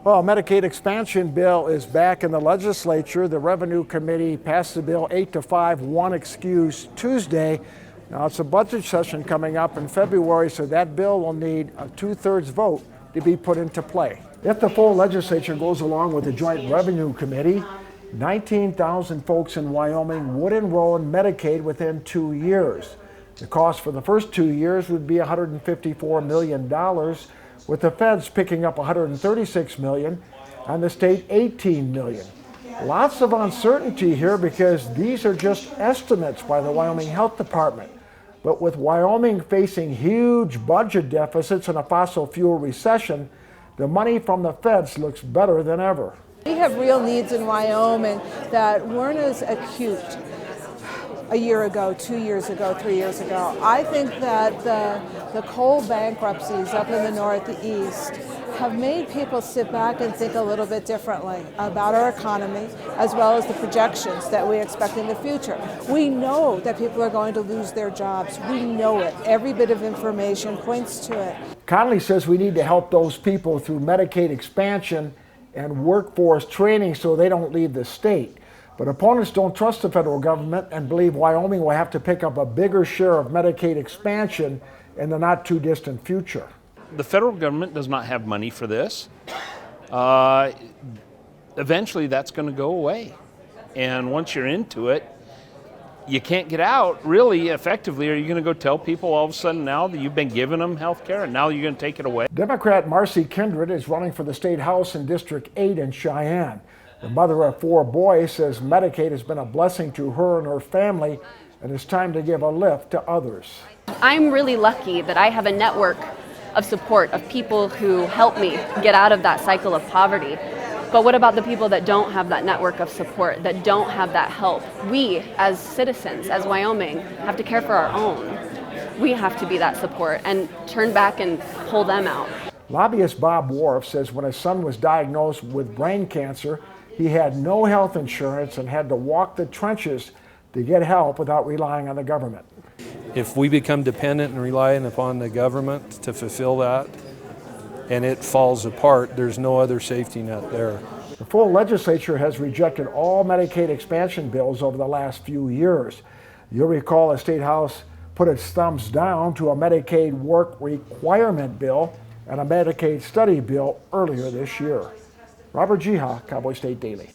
Well, Medicaid expansion bill is back in the legislature. The Revenue Committee passed the bill 8-5, one excuse Tuesday. Now it's a budget session coming up in February, so that bill will need a 2/3 vote to be put into play. If the full legislature goes along with the Joint Revenue Committee, 19,000 folks in Wyoming would enroll in Medicaid within 2 years. The cost for the first 2 years would be $154 million, with the feds picking up $136 million and the state $18 million. Lots of uncertainty here because these are just estimates by the Wyoming Health Department. But with Wyoming facing huge budget deficits and a fossil fuel recession, the money from the feds looks better than ever. We have real needs in Wyoming that weren't as acute a year ago, 2 years ago, 3 years ago. I think that the coal bankruptcies up in the Northeast have made people sit back and think a little bit differently about our economy, as well as the projections that we expect in the future. We know that people are going to lose their jobs. We know it. Every bit of information points to it. Connolly says we need to help those people through Medicaid expansion and workforce training so they don't leave the state. But opponents don't trust the federal government and believe Wyoming will have to pick up a bigger share of Medicaid expansion in the not too distant future. The federal government does not have money for this. Eventually that's going to go away. And once you're into it, you can't get out really effectively. Are you going to go tell people all of a sudden now that you've been giving them health care and now you're going to take it away? Democrat Marcie Kindred is running for the state house in District 8 in Cheyenne. The mother of 4 boys says Medicaid has been a blessing to her and her family, and it's time to give a lift to others. I'm really lucky that I have a network of support of people who help me get out of that cycle of poverty. But what about the people that don't have that network of support, that don't have that help? We, as citizens, as Wyoming, have to care for our own. We have to be that support and turn back and pull them out. Lobbyist Bob Wharff says when his son was diagnosed with brain cancer, he had no health insurance and had to walk the trenches to get help without relying on the government. If we become dependent and relying upon the government to fulfill that, and it falls apart, there's no other safety net there. The full legislature has rejected all Medicaid expansion bills over the last few years. You'll recall the State House put its thumbs down to a Medicaid work requirement bill and a Medicaid study bill earlier this year. Robert Jiha, Cowboy State Daily.